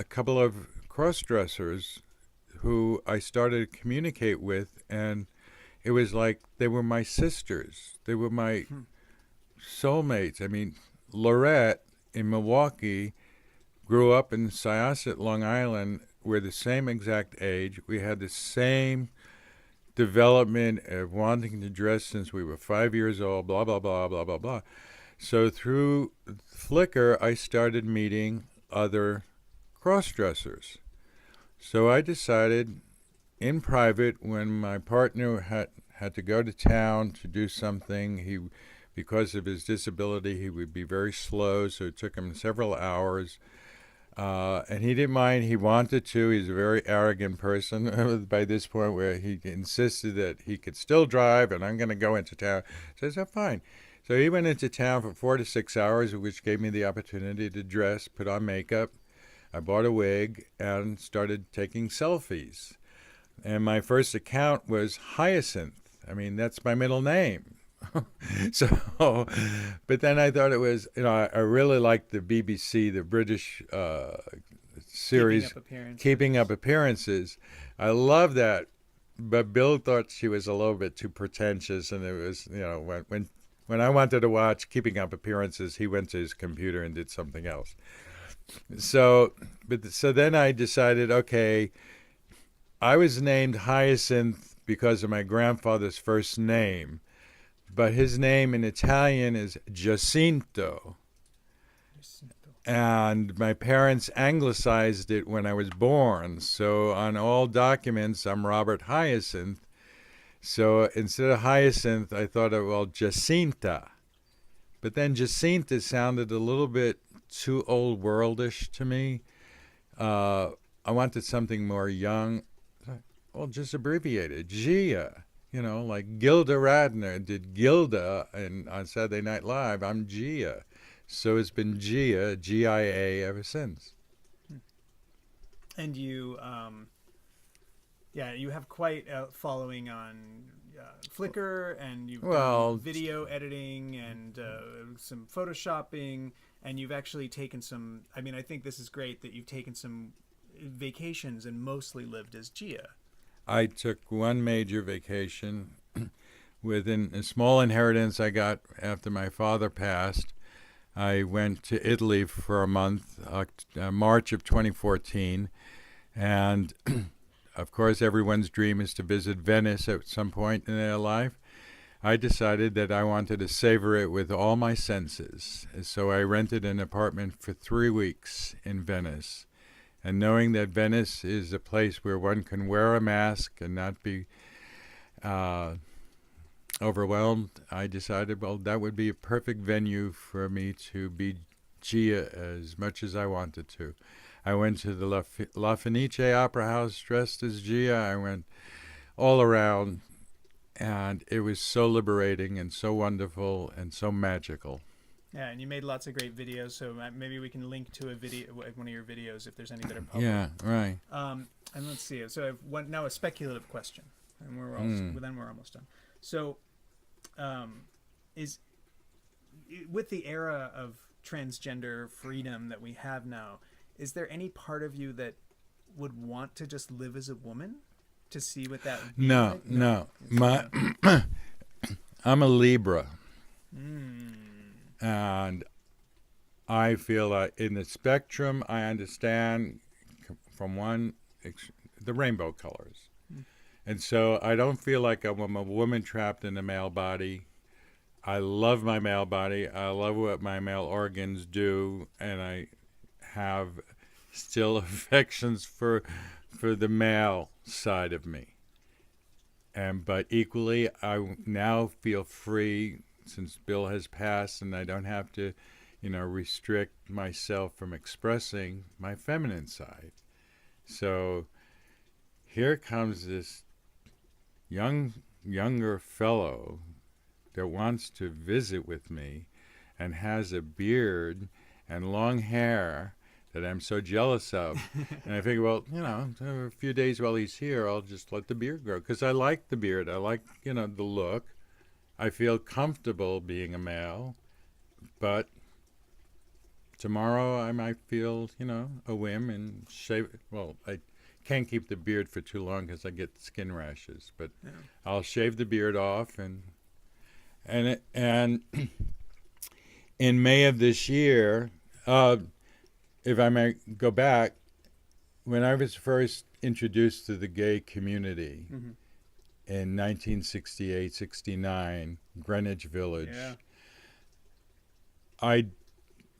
Speaker 1: couple of cross-dressers who I started to communicate with, and it was like they were my sisters. They were my soulmates. I mean, Lorette in Milwaukee grew up in Syosset, Long Island. We're the same exact age. We had the same development of wanting to dress since we were 5 years old, blah, blah, blah, blah, blah, blah. So through Flickr, I started meeting other cross-dressers. So I decided in private, when my partner had to go to town to do something, because of his disability, he would be very slow, so it took him several hours. And he didn't mind. He wanted to. He's a very arrogant person by this point, where he insisted that he could still drive, and I'm going to go into town. So I said, fine. So he went into town for 4 to 6 hours, which gave me the opportunity to dress, put on makeup. I bought a wig and started taking selfies. And my first account was Hyacinth. I mean, that's my middle name. So, but then I thought it was, I really liked the BBC, the British series, Keeping Up Appearances. I love that. But Bill thought she was a little bit too pretentious, and it was, when I wanted to watch Keeping Up Appearances, he went to his computer and did something else. So then I decided, okay, I was named Hyacinth because of my grandfather's first name, but his name in Italian is Jacinto. And my parents anglicized it when I was born. So on all documents, I'm Robert Hyacinth. So instead of Hyacinth, I thought Jacinta. But then Jacinta sounded a little bit too old worldish to me. I wanted something more young. Well, just abbreviated, Gia. Like Gilda Radner did Gilda on Saturday Night Live. I'm Gia. So it's been Gia, G-I-A, ever since.
Speaker 2: And you, you have quite a following on Flickr, and you've done video editing and some photoshopping, and you've actually taken some, I think this is great that you've taken some vacations and mostly lived as Gia.
Speaker 1: I took one major vacation within a small inheritance I got after my father passed. I went to Italy for a month, March of 2014, and of course everyone's dream is to visit Venice at some point in their life. I decided that I wanted to savor it with all my senses, so I rented an apartment for 3 weeks in Venice. And knowing that Venice is a place where one can wear a mask and not be overwhelmed, I decided, that would be a perfect venue for me to be Gia as much as I wanted to. I went to the La Fenice Opera House dressed as Gia. I went all around, and it was so liberating and so wonderful and so magical.
Speaker 2: Yeah, and you made lots of great videos, so maybe we can link to one of your videos if there's any that are public.
Speaker 1: Yeah, right.
Speaker 2: And let's see. So I have now a speculative question, and then we're almost done. So, with the era of transgender freedom that we have now, is there any part of you that would want to just live as a woman to see what that would be like?
Speaker 1: No. I'm a Libra. And I feel like in the spectrum, I understand from the rainbow colors. And so I don't feel like I'm a woman trapped in a male body. I love my male body. I love what my male organs do. And I have still affections for the male side of me. but equally, I now feel free since Bill has passed, and I don't have to, restrict myself from expressing my feminine side. So here comes this younger fellow that wants to visit with me and has a beard and long hair that I'm so jealous of. And I figure, well, a few days while he's here, I'll just let the beard grow. Because I like the beard. I like, the look. I feel comfortable being a male. But tomorrow I might feel, a whim and shave it. Well, I can't keep the beard for too long because I get skin rashes. But
Speaker 2: Yeah.
Speaker 1: I'll shave the beard off. And in May of this year, if I may go back, when I was first introduced to the gay community in 1968-69, Greenwich Village, I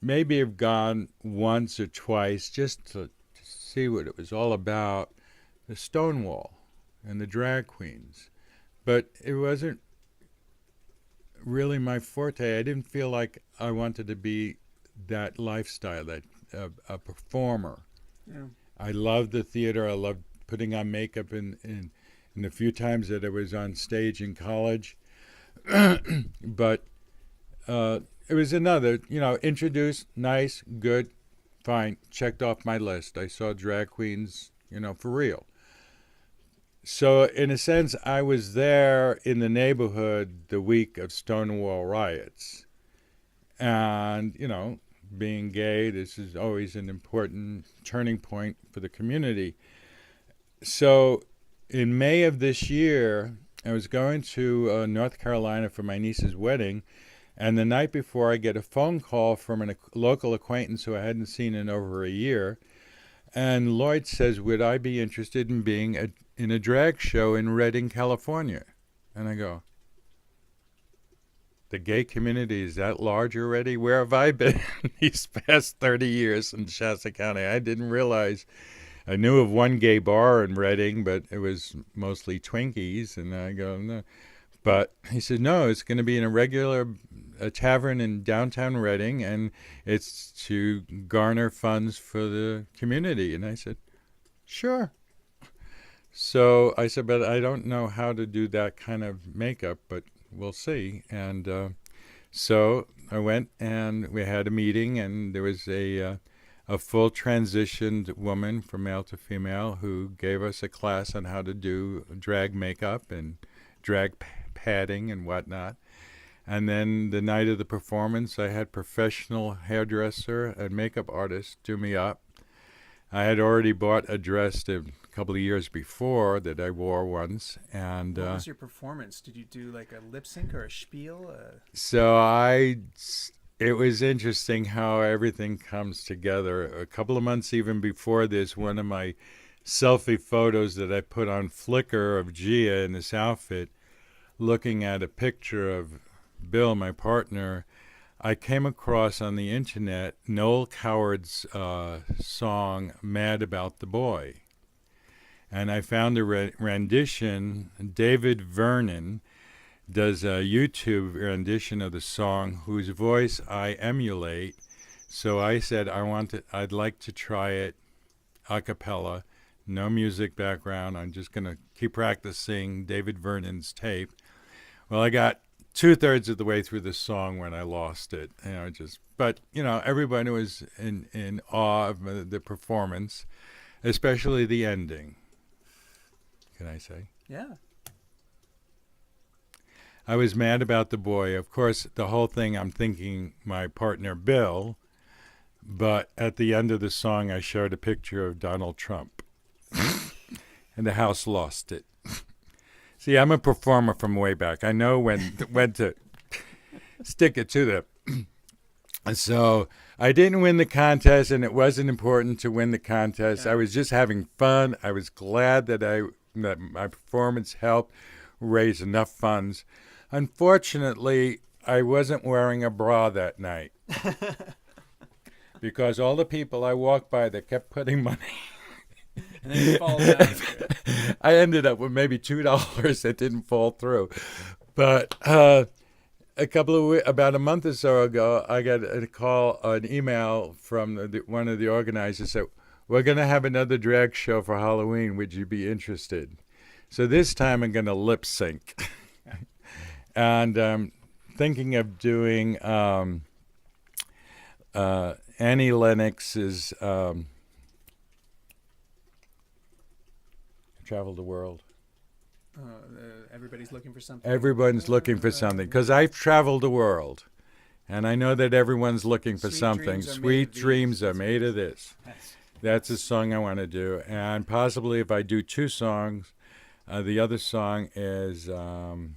Speaker 1: maybe have gone once or twice just to see what it was all about, the Stonewall and the drag queens. But it wasn't really my forte. I didn't feel like I wanted to be that lifestyle, that a performer.
Speaker 2: Yeah.
Speaker 1: I loved the theater. I loved putting on makeup in the few times that I was on stage in college. But it was another, introduced, nice, good, fine, checked off my list. I saw drag queens, for real. So in a sense, I was there in the neighborhood the week of Stonewall riots. And, being gay, this is always an important turning point for the community. So in May of this year, I was going to North Carolina for my niece's wedding, and the night before I get a phone call from a local acquaintance who I hadn't seen in over a year, and Lloyd says, would I be interested in being in a drag show in Redding, California? And I go, the gay community is that large already? Where have I been these past 30 years in Shasta County? I didn't realize. I knew of one gay bar in Redding, but it was mostly Twinkies. And I go, no. But he said, no, it's going to be in a tavern in downtown Redding, and it's to garner funds for the community. And I said, sure. So I said, but I don't know how to do that kind of makeup, but we'll see. And so I went and we had a meeting, and there was a full transitioned woman from male to female who gave us a class on how to do drag makeup and drag padding and whatnot. And then the night of the performance, I had professional hairdresser and makeup artist do me up. I had already bought a dress a couple of years before that I wore once. And
Speaker 2: what was your performance? Did you do like a lip sync or a spiel?
Speaker 1: It was interesting how everything comes together. A couple of months even before this, one of my selfie photos that I put on Flickr of Gia in this outfit, looking at a picture of Bill, my partner, I came across on the internet Noel Coward's song, Mad About the Boy. And I found a rendition. David Vernon does a YouTube rendition of the song, whose voice I emulate. So I said, I'd like to try it a cappella, no music background. I'm just going to keep practicing David Vernon's tape. Well, I got 2/3 of the way through the song when I lost it. But everybody was in awe of the performance, especially the ending. Can I say?
Speaker 2: Yeah.
Speaker 1: I was mad about the boy. Of course, the whole thing, I'm thinking my partner Bill, but at the end of the song, I showed a picture of Donald Trump, and the house lost it. See, I'm a performer from way back. I know when to stick it to them. So I didn't win the contest, and it wasn't important to win the contest.
Speaker 2: Yeah.
Speaker 1: I was just having fun. I was glad that my performance helped raise enough funds. Unfortunately, I wasn't wearing a bra that night because all the people I walked by that kept putting money
Speaker 2: And then you fall down into it.
Speaker 1: I ended up with maybe $2 that didn't fall through. But about a month or so ago, I got a call, an email from one of the organizers that we're going to have another drag show for Halloween. Would you be interested? So this time I'm going to lip sync. And thinking of doing Annie Lennox's Travel the World.
Speaker 2: Everybody's looking for something.
Speaker 1: Everyone's looking for something because I've traveled the world, and I know that everyone's looking for something. Sweet dreams are made of this. That's a song I want to do, and possibly if I do two songs, the other song is it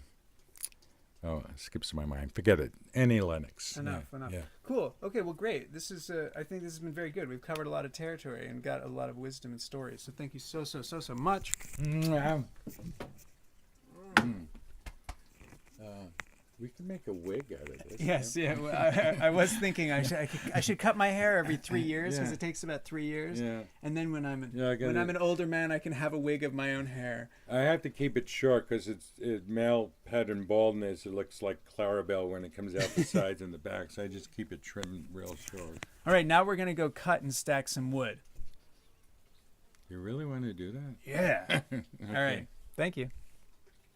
Speaker 1: skips my mind. Forget it. Annie Lennox.
Speaker 2: Enough.
Speaker 1: Yeah.
Speaker 2: Cool. Okay. Well, great. This is. I think this has been very good. We've covered a lot of territory and got a lot of wisdom and stories. So thank you so much.
Speaker 1: We can make a wig out of this.
Speaker 2: Yes. Yeah. Well, I was thinking I should cut my hair every 3 years because it takes about 3 years.
Speaker 1: Yeah.
Speaker 2: And then when I'm an older man, I can have a wig of my own hair.
Speaker 1: I have to keep it short because it's male pattern baldness. It looks like Clarabelle when it comes out the sides and the back. So I just keep it trimmed real short.
Speaker 2: All right. Now we're gonna go cut and stack some wood.
Speaker 1: You really want to do that?
Speaker 2: Yeah.
Speaker 1: Okay.
Speaker 2: All right. Thank you.